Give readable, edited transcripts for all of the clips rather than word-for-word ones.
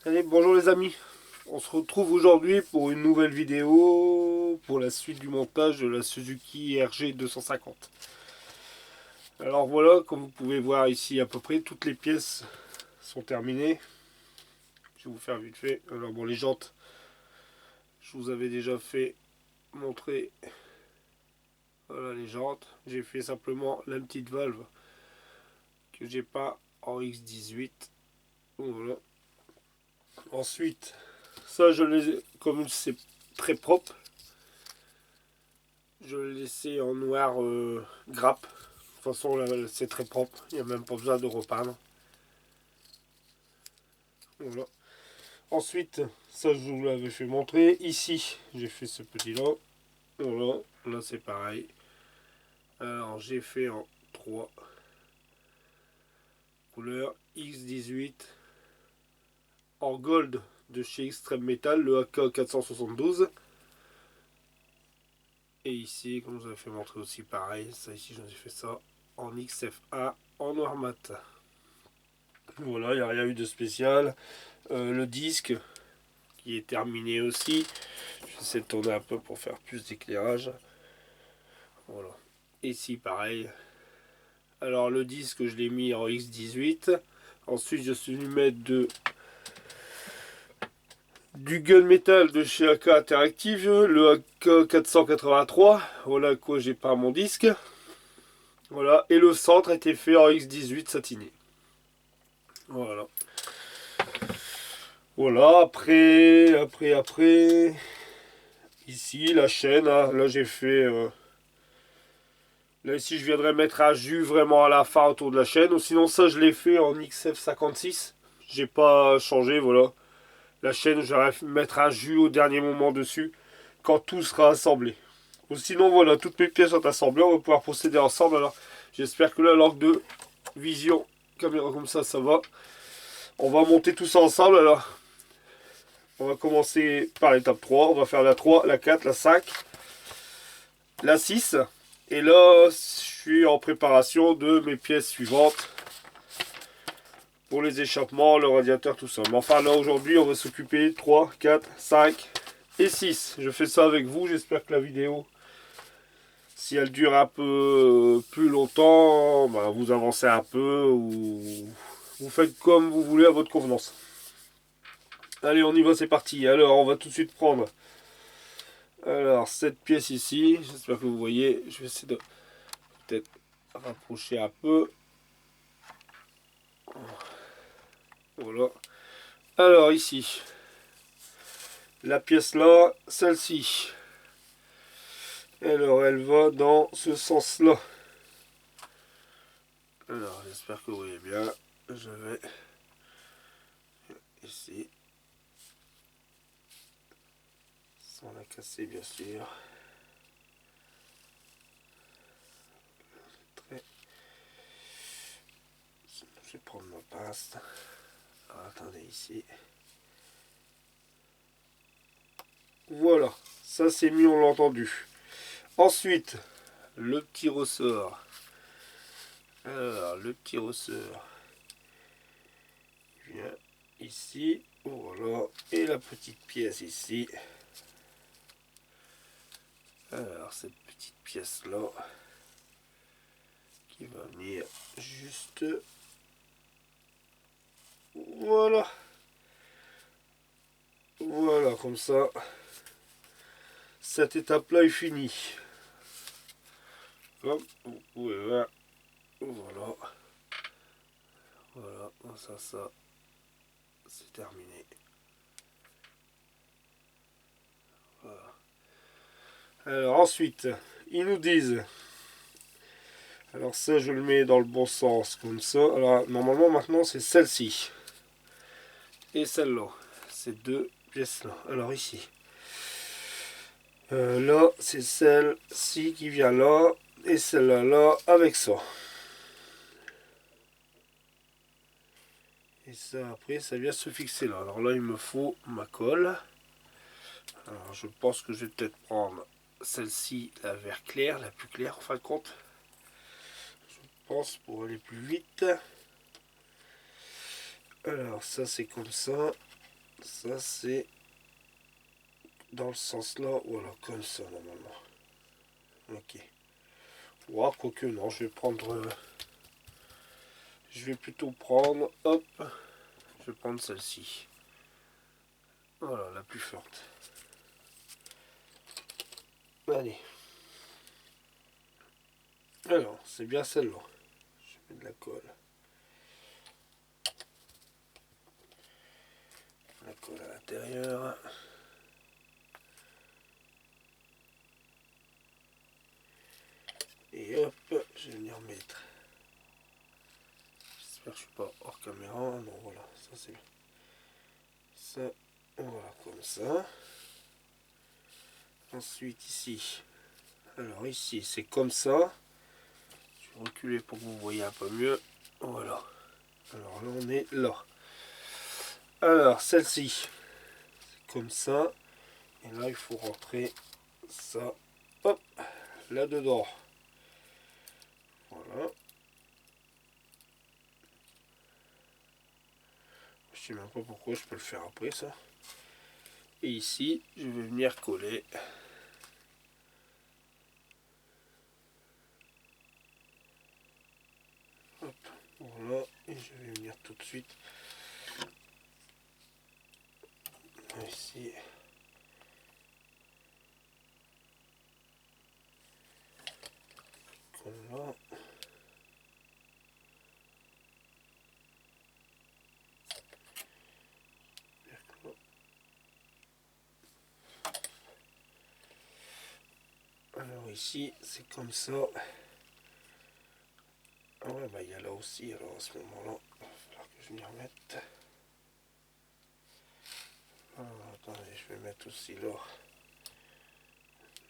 Allez, bonjour les amis. On se retrouve aujourd'hui pour une nouvelle vidéo pour la suite du montage de la Suzuki RG 250. Alors voilà, comme vous pouvez voir ici à peu près, toutes les pièces sont terminées. Je vais vous faire vite fait. Alors bon, les jantes, je vous avais déjà fait montrer. Voilà les jantes. J'ai fait simplement la petite valve que j'ai pas en X18. Voilà. Ensuite, ça je les, comme c'est très propre, je l'ai laissé en noir grappe. De toute façon, là, c'est très propre. Il n'y a même pas besoin de repeindre. Voilà. Ensuite, ça, je vous l'avais fait montrer. Ici, j'ai fait ce petit-là. Voilà. Là, c'est pareil. Alors, j'ai fait en 3 couleurs X18 en gold de chez Extreme Metal, le AK 472. Et ici, comme je vous avais fait montrer aussi, pareil. Ça, ici, j'ai fait ça en XFA en noir mat. Voilà, il n'y a rien eu de spécial. Le disque qui est terminé aussi. J'essaie de tourner un peu pour faire plus d'éclairage. Voilà. Ici pareil. Alors le disque je l'ai mis en X18. Ensuite je suis venu mettre du gunmetal de chez AK Interactive, le AK 483. Voilà à quoi j'ai pas mon disque. Voilà. Et le centre a été fait en X18 satiné. Voilà. Voilà, après, ici, la chaîne, hein, là j'ai fait, là ici je viendrai mettre un jus vraiment à la fin autour de la chaîne, ou sinon ça je l'ai fait en XF56, j'ai pas changé, voilà. La chaîne, je vais mettre un jus au dernier moment dessus, quand tout sera assemblé. Ou sinon voilà, toutes mes pièces sont assemblées, on va pouvoir procéder ensemble, alors j'espère que là, l'angle de vision, caméra comme ça va. On va monter tout ça ensemble, alors. On va commencer par l'étape 3. On va faire la 3, la 4, la 5, la 6. Et là, je suis en préparation de mes pièces suivantes. Pour les échappements, le radiateur, tout ça. Mais enfin, là, aujourd'hui, on va s'occuper 3, 4, 5 et 6. Je fais ça avec vous. J'espère que la vidéo, si elle dure un peu plus longtemps, bah, vous avancez un peu ou vous faites comme vous voulez à votre convenance. Allez, on y va, c'est parti. Alors, on va tout de suite prendre... Alors, cette pièce ici, j'espère que vous voyez. Je vais essayer de peut-être rapprocher un peu. Voilà. Alors, ici, la pièce là, celle-ci. Alors, elle va dans ce sens-là. Alors, j'espère que vous voyez bien. Je vais ici. Sans la casser, bien sûr. Très... Je vais prendre ma pince. Alors, attendez ici. Voilà, ça c'est mis, on l'a entendu. Ensuite, le petit ressort. Alors, le petit ressort vient ici. Voilà, et la petite pièce ici. Alors, cette petite pièce là qui va venir juste. Voilà. Voilà, comme ça. Cette étape-là est finie. Comme vous pouvez voir. Voilà. Voilà, ça, c'est terminé. Voilà. Alors ensuite, ils nous disent. Alors ça, je le mets dans le bon sens, comme ça. Alors normalement, maintenant, c'est celle-ci. Et celle-là. Ces deux pièces-là. Alors ici. Là, c'est celle-ci qui vient là. Et celle-là, là, avec ça. Et ça, après, ça vient se fixer là. Alors là, il me faut ma colle. Alors, je pense que je vais peut-être prendre celle-ci, la vert clair, la plus claire en fin de compte. Je pense pour aller plus vite. Alors, ça, c'est comme ça. Ça c'est dans le sens là, voilà, comme ça normalement. Ok. Ouah, quoique non, je vais prendre... je vais plutôt prendre... Hop. Je vais prendre celle-ci. Voilà, la plus forte. Allez. Alors, c'est bien celle-là. Je mets de la colle. La colle à l'intérieur. Et hop, je vais venir mettre. J'espère que je suis pas hors caméra. Non, voilà, ça c'est bien. Ça, voilà, comme ça. Ensuite, ici. Alors, ici, c'est comme ça. Je vais reculer pour que vous voyez un peu mieux. Voilà. Alors là, on est là. Alors, celle-ci, c'est comme ça. Et là, il faut rentrer ça, hop, là-dedans. Voilà. Je sais même pas pourquoi, je peux le faire après ça. Et ici, je vais venir coller. Hop, voilà. Et je vais venir tout de suite ici. Comme là. Alors ici, c'est comme ça. Ah ouais, bah il y a là aussi, alors à ce moment-là, il va falloir que je m'y remette. Alors, attendez, je vais mettre aussi l'or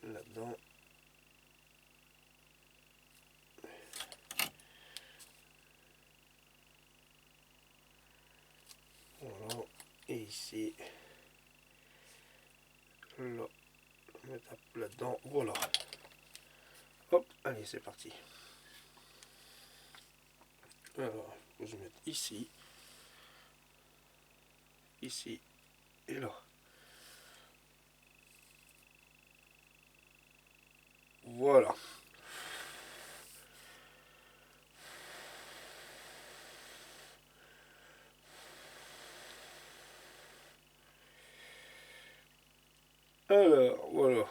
là-dedans. Voilà, et ici, là, on va mettre un peu là-dedans, voilà. Hop, allez, c'est parti. Alors, je vais mettre ici, ici et là. Voilà. Alors, voilà.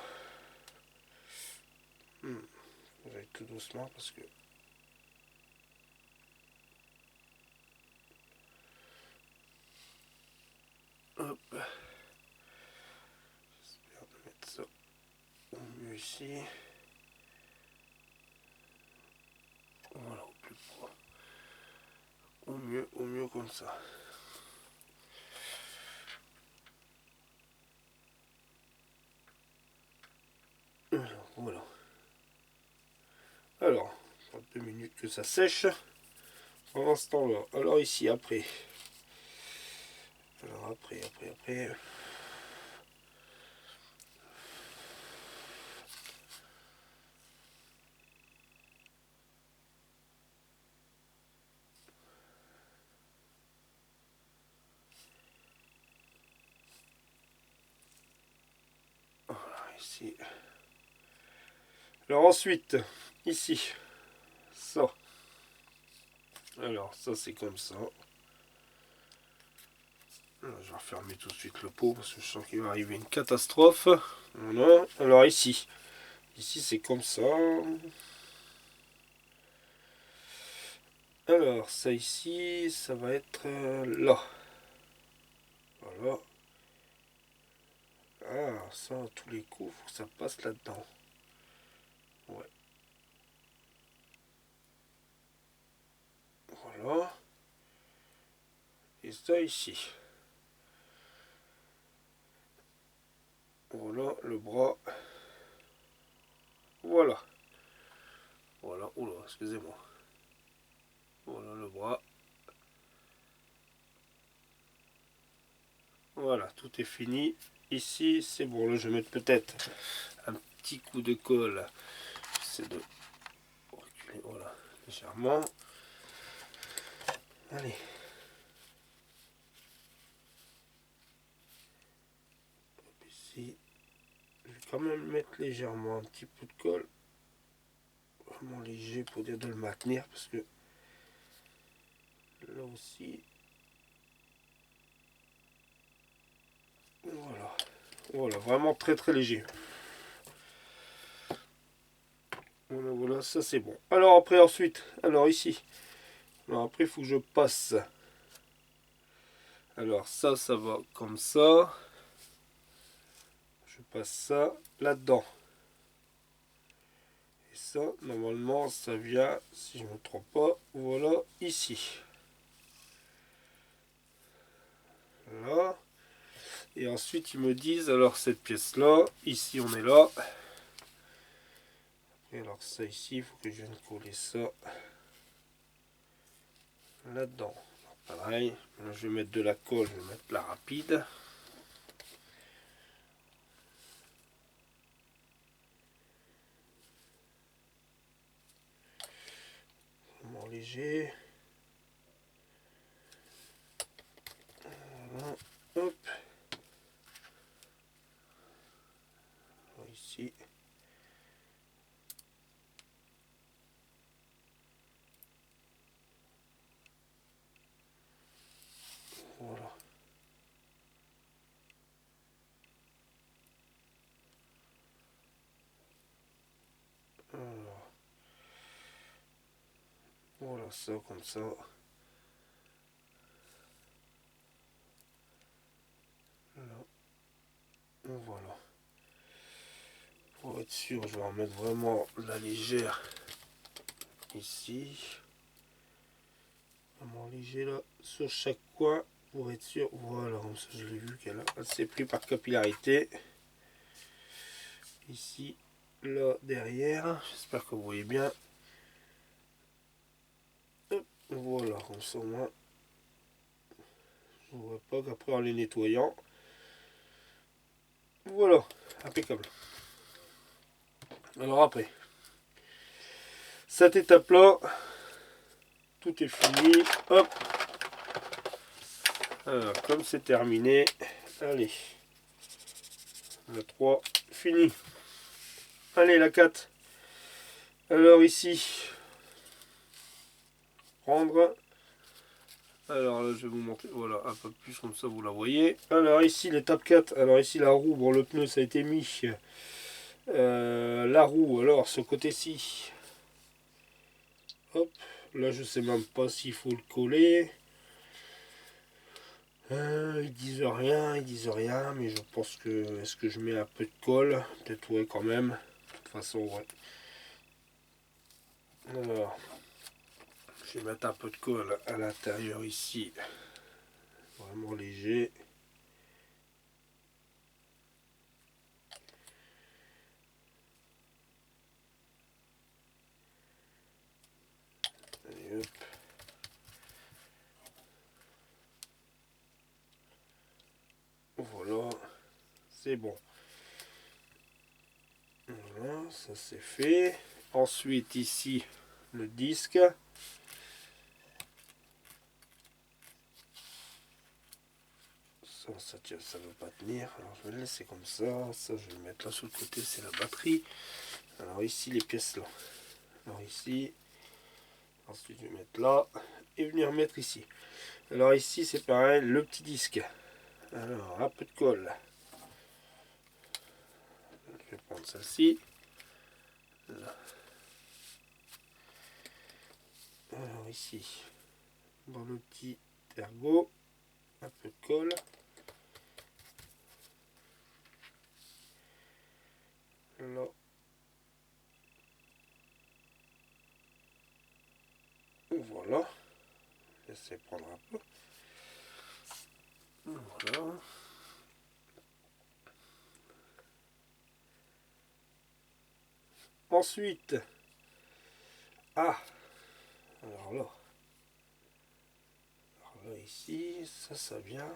Vous allez tout doucement parce que... Hop. J'espère de mettre ça au mieux ici. Voilà, au plus proche. Au mieux comme ça. Alors, voilà. Alors, 2 minutes que ça sèche. Pendant ce temps-là. Alors ici, après. Alors après. Voilà, ici. Alors ensuite, ici. Ça. Alors, ça c'est comme ça. Alors, je vais refermer tout de suite le pot parce que je sens qu'il va arriver une catastrophe. Voilà. Alors ici. Ici c'est comme ça. Alors ça ici, ça va être là. Voilà. Ah, ça à tous les coups, faut que ça passe là-dedans. Ouais. Voilà. Et ça ici. Voilà le bras. Voilà. Voilà. Oula, excusez-moi. Voilà le bras. Voilà, tout est fini. Ici, c'est bon. Là, je vais mettre peut-être un petit coup de colle. J'essaie de reculer, voilà, légèrement. Allez. ici. Je vais quand même mettre légèrement un petit peu de colle. Vraiment léger pour dire de le maintenir parce que là aussi. Voilà. Voilà, vraiment très très léger. Voilà, voilà, ça c'est bon. Alors après ensuite, alors ici. Alors après il faut que je passe. Alors ça, ça va comme ça. Je passe ça là-dedans. Et ça, normalement, ça vient, si je ne me trompe pas, voilà, ici. Voilà. Et ensuite, ils me disent, alors cette pièce-là, ici on est là. Et alors ça ici, il faut que je vienne coller ça là-dedans. Pareil, là, je vais mettre de la colle, je vais mettre la rapide. Vraiment léger. Voilà, hop. Ici. Voilà. Alors. Voilà, ça comme ça. Là. Voilà. Pour être sûr, je vais en mettre vraiment la légère ici. Vraiment léger là, sur chaque coin, pour être sûr. Voilà, comme ça je l'ai vu qu'elle a assez pris par capillarité. Ici, là, derrière. J'espère que vous voyez bien. Hop, voilà, comme ça au moins. Je ne vois pas qu'après en les nettoyant. Voilà, impeccable. Alors après, cette étape-là, tout est fini. Hop. Alors, comme c'est terminé, allez. La 3, fini. Allez, la 4. Alors ici, prendre. Alors là, je vais vous montrer, voilà, un peu plus comme ça, vous la voyez. Alors ici, l'étape 4. Alors ici, la roue, bon, le pneu, ça a été mis. La roue, alors, ce côté-ci. Hop, là, je sais même pas s'il faut le coller. Ils disent rien, mais je pense que... Est-ce que je mets un peu de colle? Peut-être, ouais, quand même. De toute façon, ouais. Alors, je vais mettre un peu de colle à l'intérieur ici. Vraiment léger. Allez, hop. Voilà, c'est bon. Voilà, ça c'est fait. Ensuite ici le disque. Ça tient, ça ne veut pas tenir. Alors je vais le laisser comme ça. Ça je vais le mettre là sur le côté, c'est la batterie. Alors ici les pièces là. Alors ici. Ensuite je vais mettre là. Et venir mettre ici. Alors ici c'est pareil, le petit disque. Alors un peu de colle. Je vais prendre celle-ci. Alors ici, dans le petit ergot, un peu de colle. Là. Voilà. Laissez prendre un peu. Voilà. Ensuite, alors là ici, ça vient.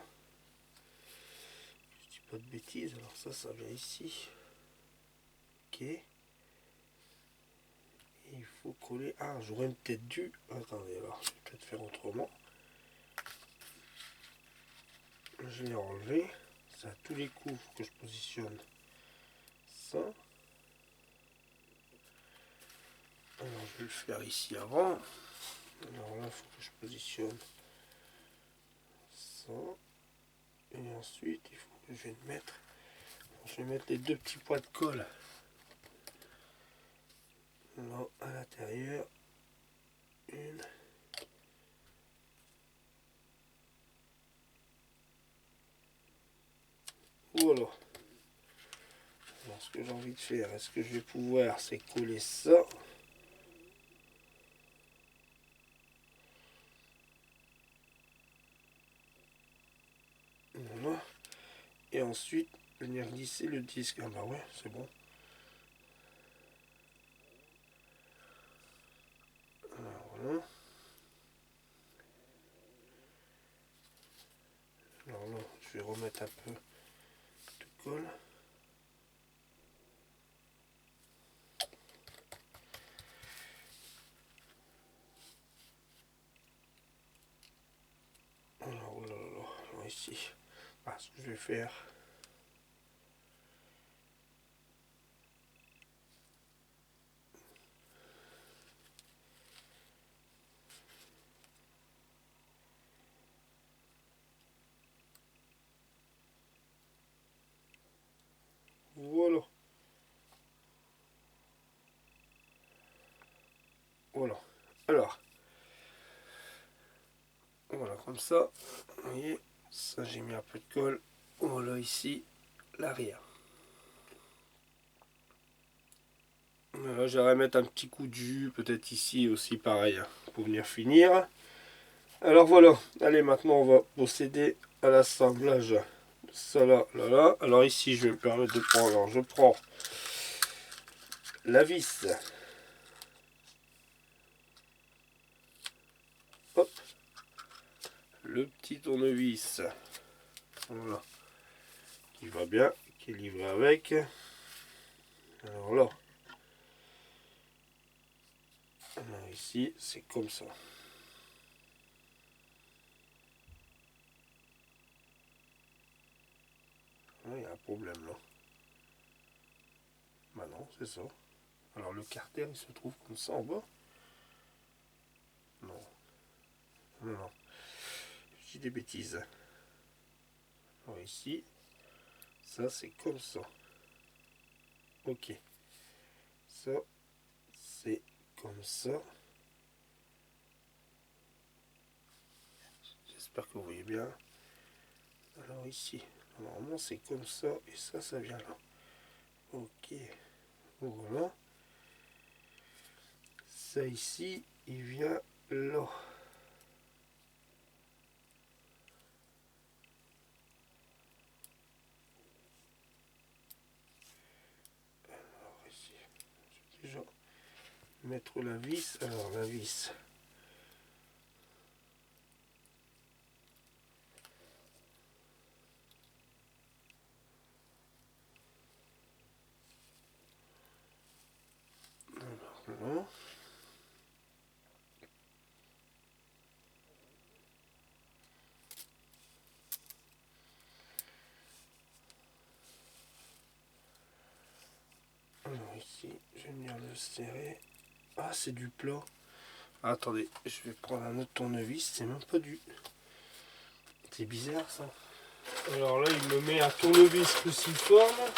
Je dis pas de bêtises, alors ça vient ici. Ok. Et il faut coller. Ah, j'aurais peut-être dû. Attendez, alors je vais peut-être faire autrement. Je l'ai enlevé. C'est à tous les coups que je positionne ça. Alors je vais le faire ici avant. Alors là il faut que je positionne ça. Et ensuite il faut que je vais mettre. Je vais mettre les deux petits poids de colle là à l'intérieur. Une. Voilà. Alors ce que j'ai envie de faire, est-ce que je vais pouvoir, c'est coller ça. Voilà. Et ensuite venir glisser le disque. Ah bah ouais, c'est bon. Alors voilà. Alors là, je vais remettre un peu de colle. Alors, oh là là, alors ici, ce que je vais faire. Voilà. Voilà. Alors, voilà, comme ça. Vous voyez, ça j'ai mis un peu de colle. Voilà ici, l'arrière. Voilà, j'aimerais mettre un petit coup de jus, peut-être ici aussi pareil, pour venir finir. Alors voilà, allez maintenant on va procéder à l'assemblage de ça là, là, là. Alors ici je vais me permettre de prendre, alors je prends la vis. Hop. Le petit tournevis. Voilà. Qui va bien, qui est livré avec. Alors là. Alors ici, c'est comme ça. Ah, il y a un problème là. Bah non, c'est ça. Alors le carter, il se trouve comme ça en bas. Non. Non, non. Je dis des bêtises. Alors ici, ça c'est comme ça. Ok. Ça, c'est comme ça. J'espère que vous voyez bien. Alors ici, normalement c'est comme ça et ça vient là. Ok. Voilà. Ça ici, il vient là. Alors ici, je vais déjà mettre la vis. Alors la vis. Alors là. Alors ici, je vais venir le serrer. Ah, c'est du plat. Ah, attendez, je vais prendre un autre tournevis. C'est même pas du... C'est bizarre ça. Alors là, il me met un tournevis cruciforme.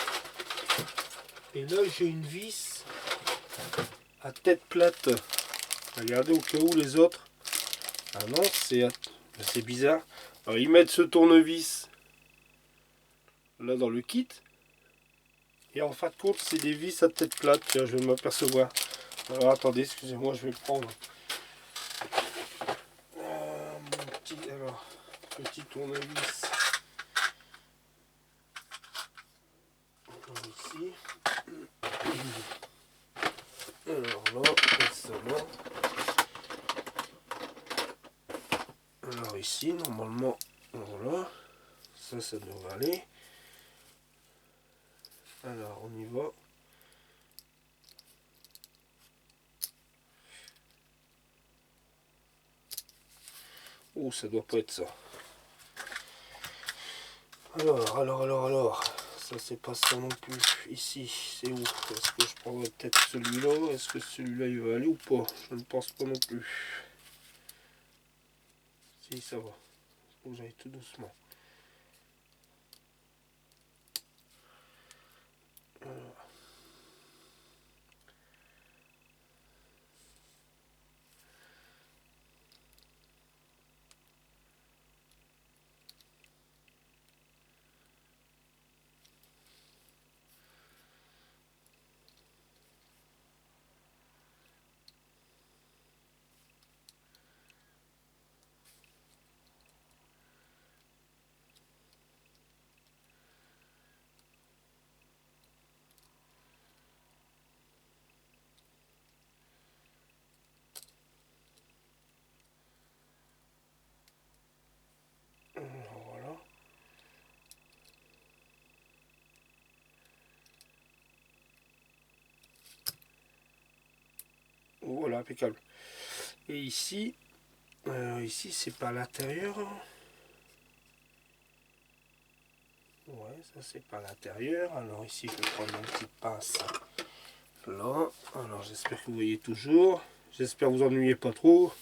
Et là, j'ai une vis à tête plate. Regardez au cas où les autres. Ah non, c'est bizarre. Alors, ils mettent ce tournevis là dans le kit. Et en fin de compte, c'est des vis à tête plate. Tiens, je vais m'apercevoir. Alors attendez, excusez-moi, je vais prendre mon petit tournevis. Ici. Alors là, et ça là. Alors ici, normalement, voilà. Ça devrait aller. Alors, on y va. Oh, ça doit pas être ça. Alors, ça c'est pas ça non plus. Ici, c'est où? Est-ce que je prendrais peut-être celui-là? Est-ce que celui-là il va aller ou pas? Je ne pense pas non plus. Si, ça va. Faut que j'aille tout doucement. Voilà. Voilà, impeccable. Et ici, ici c'est pas l'intérieur. Ouais, ça c'est pas l'intérieur. Alors ici, je vais prendre une petite pince. Là, alors j'espère que vous voyez toujours. J'espère que vous ennuyez pas trop.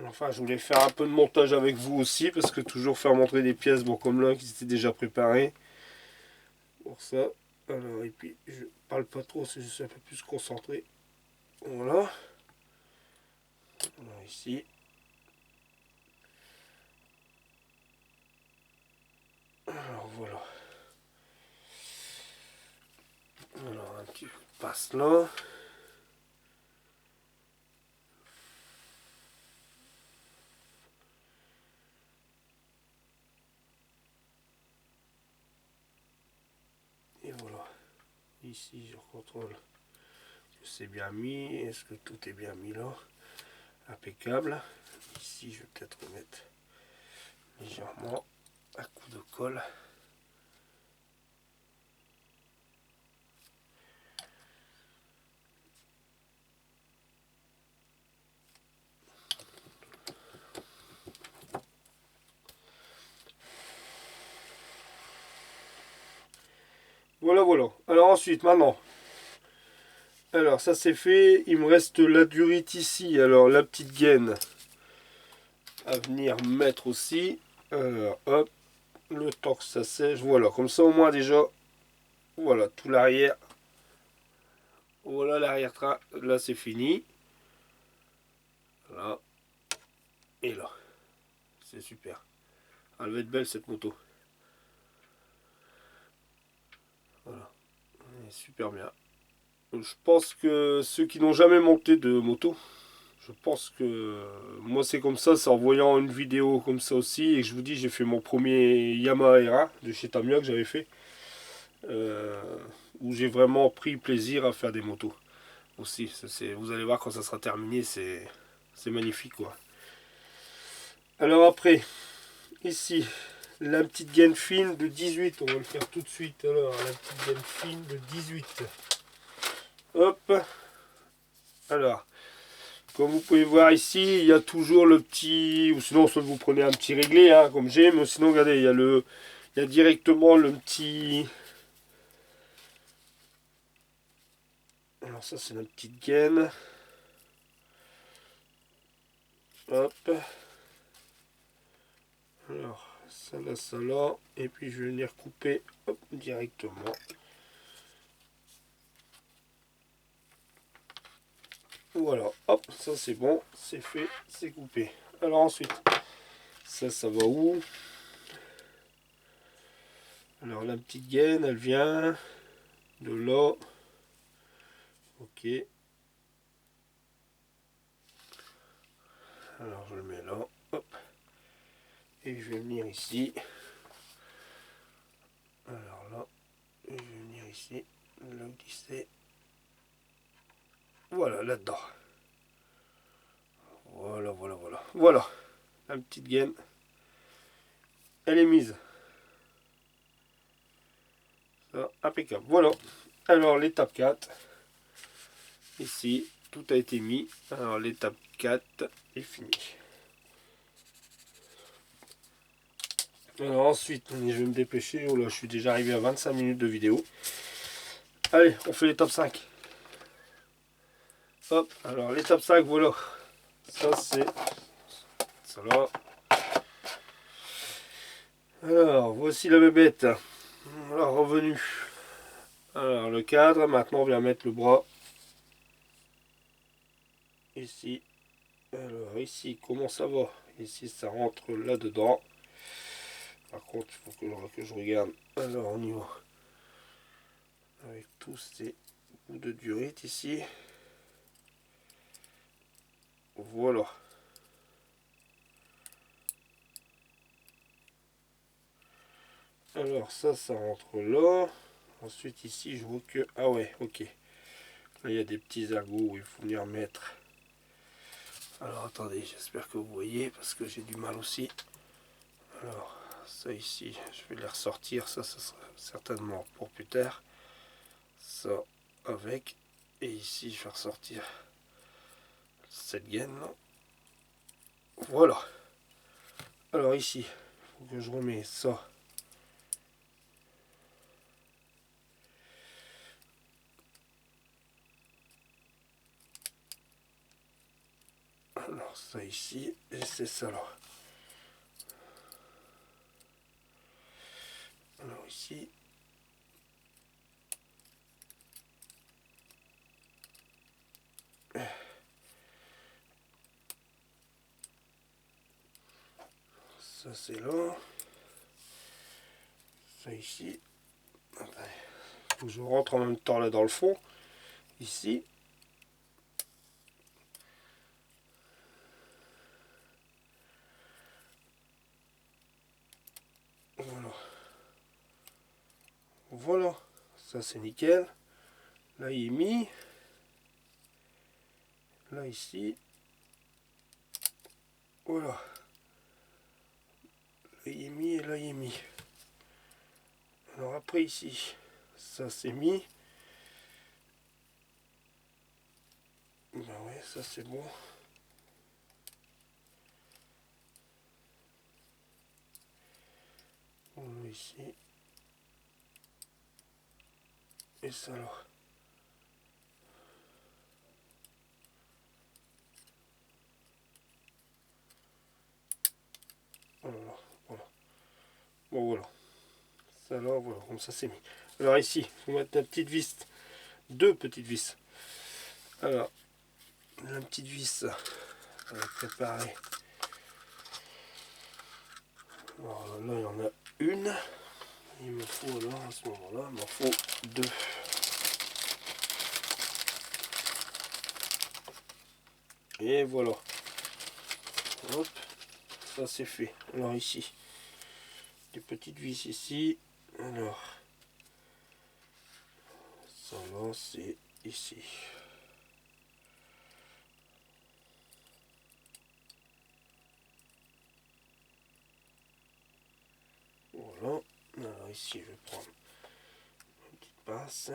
Enfin, je voulais faire un peu de montage avec vous aussi, parce que toujours faire montrer des pièces, bon comme là, qui étaient déjà préparées. Pour ça. Alors, et puis, je parle pas trop, c'est juste un peu plus concentré. Voilà. Alors, ici. Alors, voilà. Alors, un petit passe là. Et voilà. Ici, je contrôle que c'est bien mis. Est-ce que tout est bien mis là? Impeccable. Ici, je vais peut-être remettre légèrement un coup de colle. Voilà, voilà. Alors ensuite, maintenant. Alors ça c'est fait. Il me reste la durite ici. Alors la petite gaine à venir mettre aussi. Alors hop. Le temps que ça sèche. Voilà. Comme ça au moins déjà. Voilà. Tout l'arrière. Voilà l'arrière-train. Là c'est fini. Là. Et là. C'est super. Elle va être belle cette moto. Voilà. Elle est super bien. Je pense que ceux qui n'ont jamais monté de moto, je pense que moi c'est comme ça, c'est en voyant une vidéo comme ça aussi, et que je vous dis j'ai fait mon premier Yamaha R1 de chez Tamiya que j'avais fait, euh, où j'ai vraiment pris plaisir à faire des motos aussi. Vous allez voir quand ça sera terminé, c'est magnifique quoi. Alors après, ici, la petite gaine fine de 18, on va le faire tout de suite. Alors la petite gaine fine de 18. Hop. Alors. Comme vous pouvez voir ici, il y a toujours le petit, ou sinon soit vous prenez un petit réglé, hein, comme j'ai, mais sinon regardez, il y a directement le petit. Alors ça c'est la petite gaine. Hop. Alors ça là, et puis je vais venir couper, hop, directement. Voilà, hop, ça c'est bon, c'est fait, c'est coupé. Alors ensuite, ça va où? Alors la petite gaine, elle vient de là. Ok. Alors je le mets là, hop. Et je vais venir ici. Alors là, je vais venir ici, le glisser. Voilà, là-dedans. Voilà, voilà, voilà. Voilà, la petite gaine. Elle est mise. Ça, impeccable. Voilà. Alors, l'étape 4. Ici, tout a été mis. Alors, l'étape 4 est finie. Alors ensuite, je vais me dépêcher. Oh là, je suis déjà arrivé à 25 minutes de vidéo. Allez, on fait les top 5. Hop, alors les top 5, voilà. Ça c'est... ça là. Alors, voici la bébête. Alors, revenu. Alors, le cadre. Maintenant, on vient mettre le bras. Ici. Alors, ici, comment ça va? Ici, ça rentre là-dedans. Par contre, il faut que je regarde. Alors, au niveau... avec tous ces bouts de durite ici. Voilà. Alors, ça rentre là. Ensuite, ici, je vois que... ah ouais, ok. Là, il y a des petits ergots où il faut venir mettre. Alors, attendez, j'espère que vous voyez, parce que j'ai du mal aussi. Alors, ça ici, je vais les ressortir. Ça sera certainement pour plus tard. Ça, avec. Et ici, je vais ressortir cette gaine là. Voilà. Alors ici, il faut que je remets ça. Alors ça ici, et c'est ça là. Alors ici. Ça c'est là. Ça ici. Il faut que je rentre en même temps là dans le fond. Ici. Voilà. Voilà. Ça c'est nickel. Là il est mis. Là ici. Voilà. Là il est mis et là il est mis. Alors après ici. Ça c'est mis. Ben ouais, ça c'est bon. Voilà ici. Et ça là. Voilà, voilà. Bon voilà. Ça là, voilà, comme ça c'est mis. Alors ici, il faut mettre la petite vis. Deux petites vis. Alors, la petite vis, on va préparer. Alors là, il y en a une. Il me faut alors à ce moment-là, il m'en faut deux. Et voilà. Hop, ça c'est fait. Alors ici, des petites vis ici. Alors, ça là, c'est ici. Voilà. Alors ici, je vais prendre une petite pince.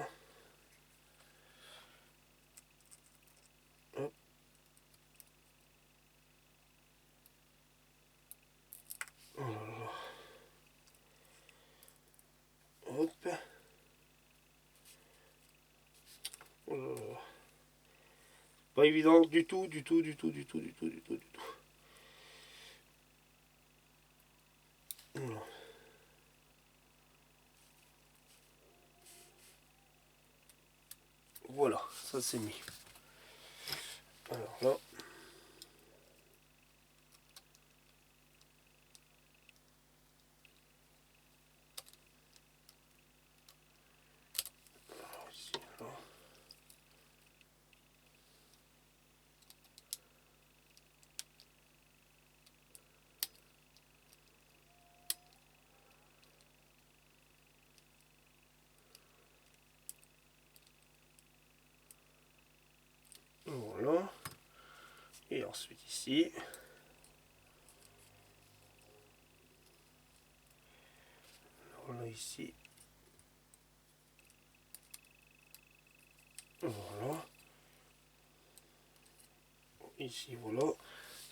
Hop. Oh là là. Hop. Oh là là. Pas évident du tout, du tout, du tout, du tout, du tout, du tout, du tout. Voilà. Voilà, ça c'est mis. Alors là. Alors ici, là. Voilà. Et ensuite ici. Voilà ici. Voilà. Ici, voilà.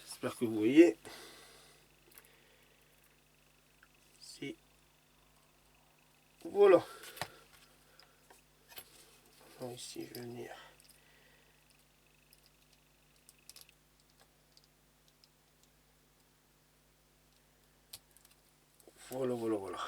J'espère que vous voyez. Voilà. Alors ici, je vais venir. Voilà, voilà, voilà.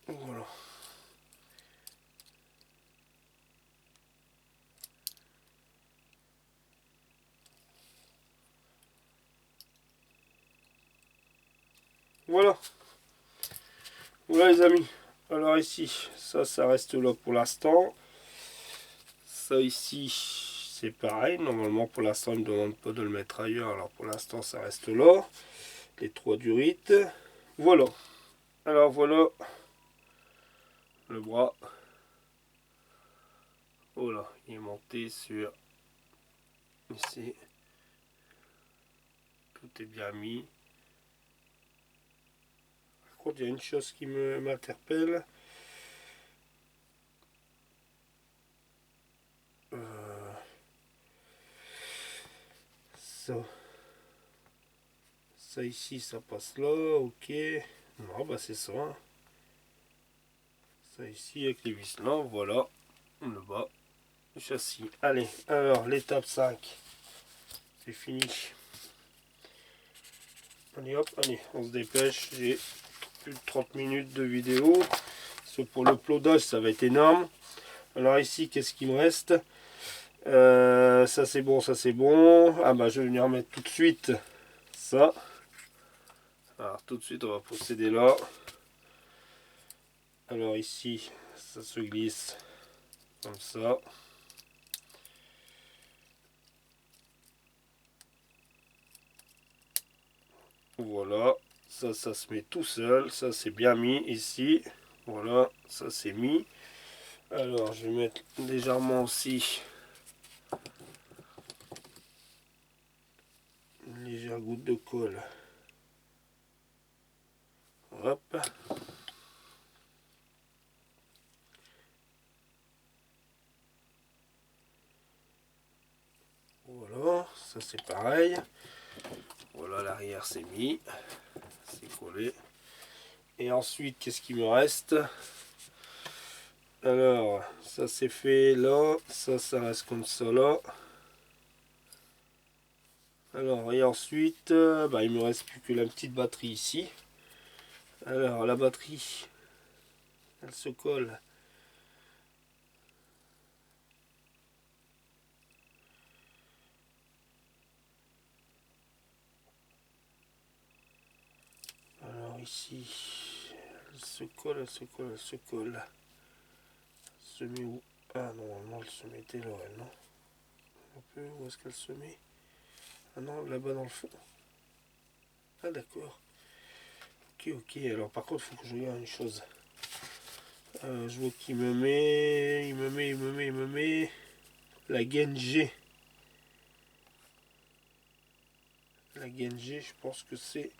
Voilà. Voilà. Voilà les amis. Alors ici, ça reste là pour l'instant. Ça ici, c'est pareil. Normalement, pour l'instant, il ne me demande pas de le mettre ailleurs. Alors pour l'instant, ça reste là. Les 3 durites. Voilà. Alors voilà le bras. Voilà, il est monté sur ici. Tout est bien mis. Par contre, il y a une chose qui m'interpelle. Ça. Ça ici, ça passe là. Ok. Non, bah c'est ça. Hein. Ça ici avec les vis là. Voilà. Le bas. Le châssis. Allez, alors l'étape 5. C'est fini. Allez hop, allez, on se dépêche. J'ai plus de 30 minutes de vidéo. Parce que pour le plodage, ça va être énorme. Alors ici, qu'est-ce qu'il me reste? Ça c'est bon, ça c'est bon. Ah bah je vais venir mettre tout de suite ça. Alors tout de suite, on va procéder là. Alors ici, ça se glisse comme ça. Voilà, ça se met tout seul. Ça c'est bien mis ici. Voilà, ça c'est mis. Alors je vais mettre légèrement aussi une légère goutte de colle. Hop. Voilà, ça c'est pareil. Voilà, l'arrière c'est mis. C'est collé. Et ensuite, qu'est-ce qu'il me reste? Alors, ça c'est fait là. Ça reste comme ça là. Alors, et ensuite, bah, il me reste plus que la petite batterie ici. Alors, la batterie, elle se colle. Alors ici, elle se colle, elle se colle, elle se colle. Elle se met où? Ah non, normalement elle se mettait là, elle, non? Un peu, où est-ce qu'elle se met? Ah non, là-bas dans le fond. Ah d'accord. Ok, ok, alors par contre, il faut que je regarde une chose. Je vois qu'il me met, il me met la gaine G. La gaine G, je pense que c'est...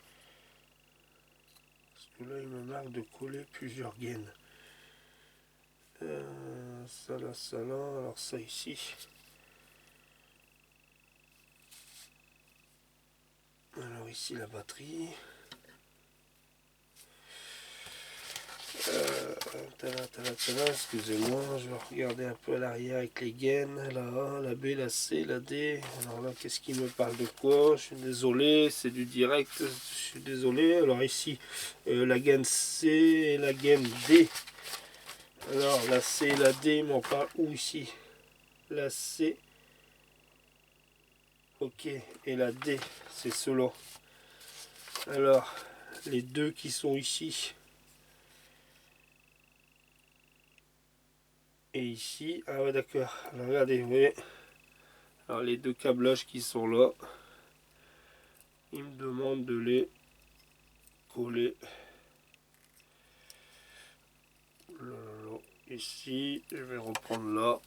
Parce que là, il me marque de coller plusieurs gaines. Ça là, alors ça ici. Alors ici la batterie. Excusez-moi, je vais regarder un peu à l'arrière avec les gaines. La A, la B, la C, la D. Alors là, qu'est-ce qui me parle de quoi? Je suis désolé, c'est du direct. Je suis désolé. Alors ici, la gaine C et la gaine D. Alors la C et la D, m'en parle où ici? La C. Ok, et la D, c'est cela. Alors, les deux qui sont ici. Et ici, ah ouais d'accord, alors regardez, vous voyez, alors les deux câblages qui sont là, il me demande de les coller ici, je vais reprendre là,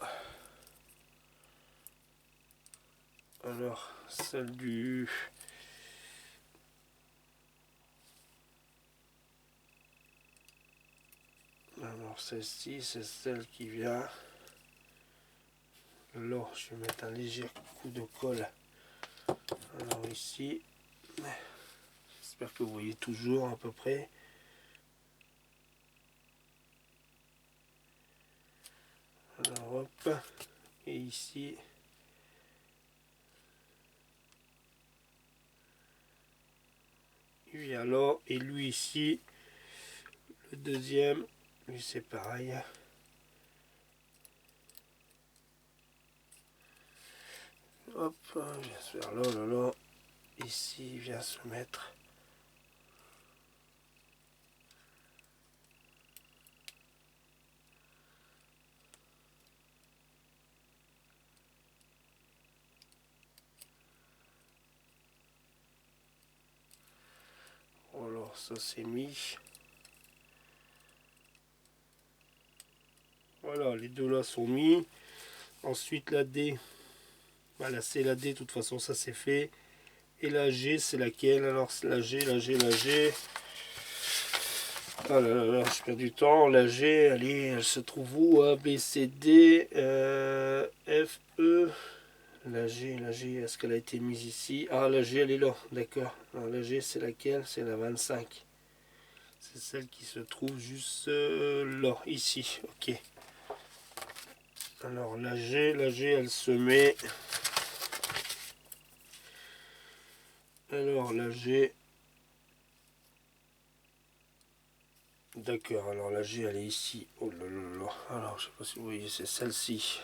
alors celle du, Alors celle-ci, c'est celle qui vient là. Je vais mettre un léger coup de colle. Alors ici, j'espère que vous voyez toujours à peu près. Alors hop, et ici, il vient là, et lui ici, le deuxième, lui c'est pareil. Hop, il vient se faire là, là, là. Ici, il vient se mettre. Alors, ça c'est mis. Voilà, les deux là sont mis. Ensuite, la D. Voilà, c'est la D, de toute façon, ça c'est fait. Et la G, c'est laquelle? Alors, la G, la G, la G. Ah là là là, je perds du temps. La G, allez, elle se trouve où? A, B, C, D, F, E. La G, est-ce qu'elle a été mise ici? Ah, la G, elle est là, d'accord. Alors, la G, c'est laquelle? C'est la 25. C'est celle qui se trouve juste là, ici. Ok. Alors, la G, elle se met. Alors, la G. D'accord, alors la G, elle est ici. Oh là là là. Alors, je sais pas si vous voyez, c'est celle-ci.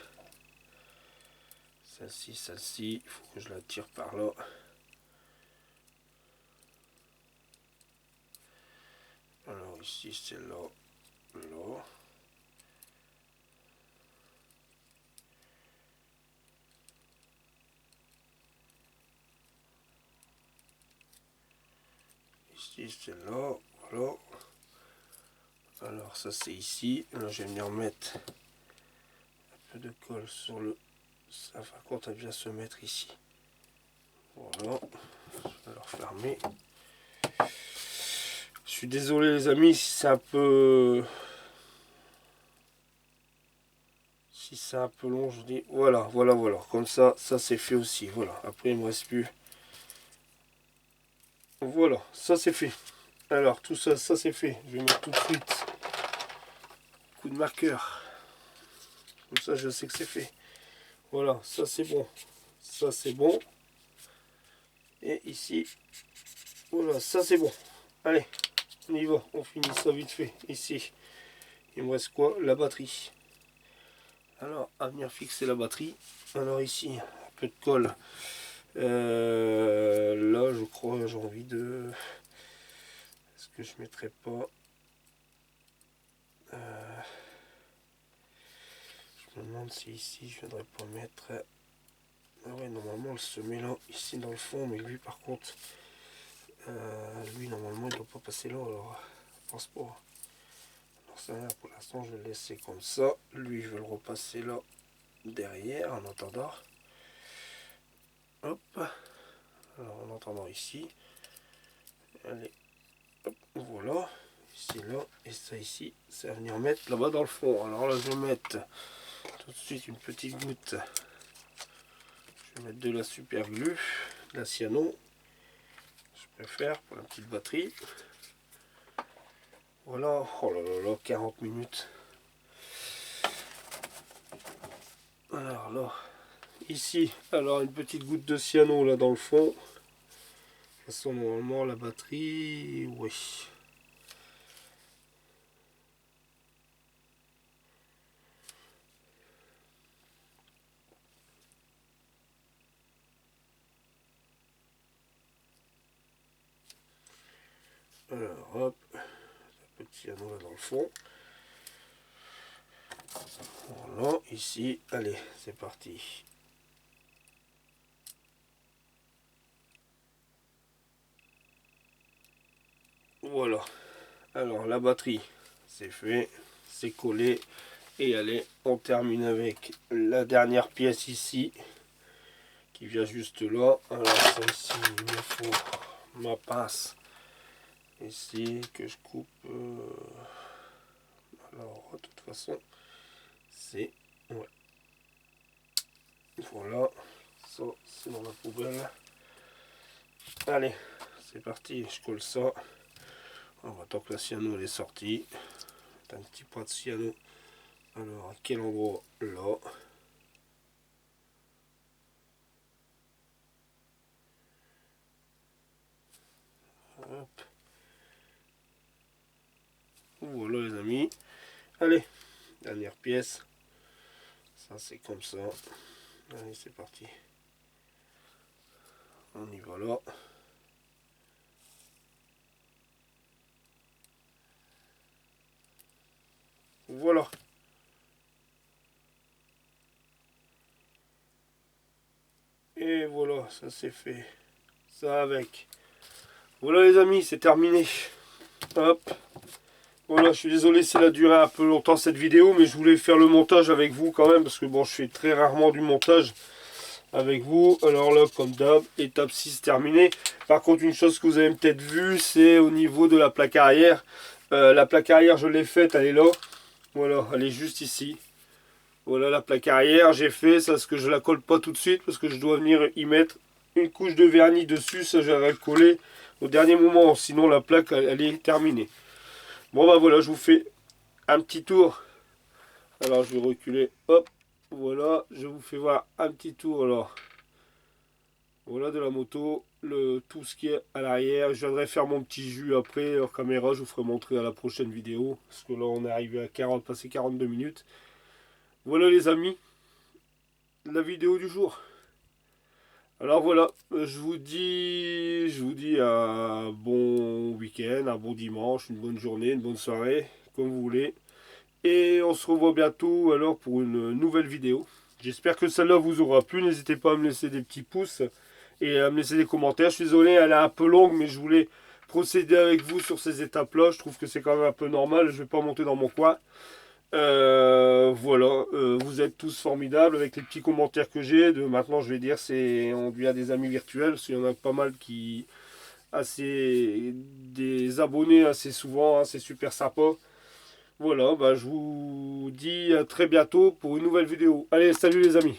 Celle-ci, il faut que je la tire par là. Alors ici c'est là, là. Ici c'est là, voilà. Alors ça c'est ici. Là je vais venir mettre un peu de colle sur le... Ça va quand elle vient se mettre ici. Voilà. Je vais le refermer. Je suis désolé les amis si c'est un peu... Si c'est un peu long, je dis voilà, voilà, voilà. Comme ça c'est fait aussi. Voilà. Après il me reste plus. Voilà, ça c'est fait. Alors tout ça, ça c'est fait. Je vais mettre tout de suite coup de marqueur. Comme ça je sais que c'est fait. Voilà, ça c'est bon. Ça c'est bon. Et ici, voilà, ça c'est bon. Allez, on y va. On finit ça vite fait. Ici, il me reste quoi? La batterie. Alors, à venir fixer la batterie. Alors ici, un peu de colle. Là, je crois, j'ai envie de... Est-ce que je mettrais pas... Je me demande si ici, je ne viendrais pas mettre... Ah ouais, normalement, elle se met là, ici dans le fond. Mais lui, par contre, lui, normalement, il ne doit pas passer là. Alors, je pense pas. Alors, ça, pour l'instant, je vais le laisser comme ça. Lui, je vais le repasser là, derrière, en attendant. Hop. Alors, en attendant ici. Allez. Hop, voilà. Ici, là. Et ça, ici, ça va venir mettre là-bas dans le fond. Alors là, je vais mettre tout de suite une petite goutte. Je vais mettre de la super glue, de la cyano. Je préfère pour la petite batterie. Voilà. Oh là là là, 40 minutes. Alors là, ici, alors une petite goutte de cyano là dans le fond. De toute façon, normalement, la batterie, oui. Alors, hop, un petit cyano là dans le fond. Voilà, ici, allez, c'est parti. Voilà, alors la batterie, c'est fait, c'est collé. Et allez, on termine avec la dernière pièce ici, qui vient juste là. Alors ça ici, il me faut ma pince ici, que je coupe. Alors de toute façon, c'est... Ouais. Voilà. Ça, c'est dans la poubelle. Allez, c'est parti. Je colle ça. On va tant que la cyano elle est sortie. Un petit point de cyano. Alors, à quel endroit? Là. Hop. Voilà les amis. Allez, dernière pièce. Ça c'est comme ça. Allez, c'est parti. On y va là. Voilà. Et voilà, ça c'est fait. Ça avec. Voilà les amis, c'est terminé. Hop. Voilà, je suis désolé si elle a duré un peu longtemps cette vidéo, mais je voulais faire le montage avec vous quand même, parce que bon, je fais très rarement du montage avec vous. Alors là, comme d'hab, étape 6 terminée. Par contre, une chose que vous avez peut-être vu, c'est au niveau de la plaque arrière. La plaque arrière, je l'ai faite, elle est là. Voilà, elle est juste ici. Voilà la plaque arrière, j'ai fait ça, parce que je la colle pas tout de suite, parce que je dois venir y mettre une couche de vernis dessus. Ça, j'aurais collé au dernier moment, sinon la plaque, elle est terminée. Bon bah voilà, je vous fais un petit tour. Alors je vais reculer, hop, voilà, je vous fais voir un petit tour alors. Voilà de la moto, tout ce qui est à l'arrière. Je viendrai faire mon petit jus après en caméra, je vous ferai montrer à la prochaine vidéo. Parce que là on est arrivé à 40, passé 42 minutes. Voilà les amis, la vidéo du jour. Alors voilà, je vous dis un bon week-end, un bon dimanche, une bonne journée, une bonne soirée, comme vous voulez. Et on se revoit bientôt alors pour une nouvelle vidéo. J'espère que celle-là vous aura plu. N'hésitez pas à me laisser des petits pouces et à me laisser des commentaires. Je suis désolé, elle est un peu longue, mais je voulais procéder avec vous sur ces étapes-là. Je trouve que c'est quand même un peu normal. Je ne vais pas monter dans mon coin. Voilà, vous êtes tous formidables avec les petits commentaires que j'ai. Maintenant, je vais dire, on devient des amis virtuels. Parce qu'il y en a pas mal qui des abonnés assez souvent. Hein, c'est super sympa. Voilà, bah, je vous dis à très bientôt pour une nouvelle vidéo. Allez, salut les amis!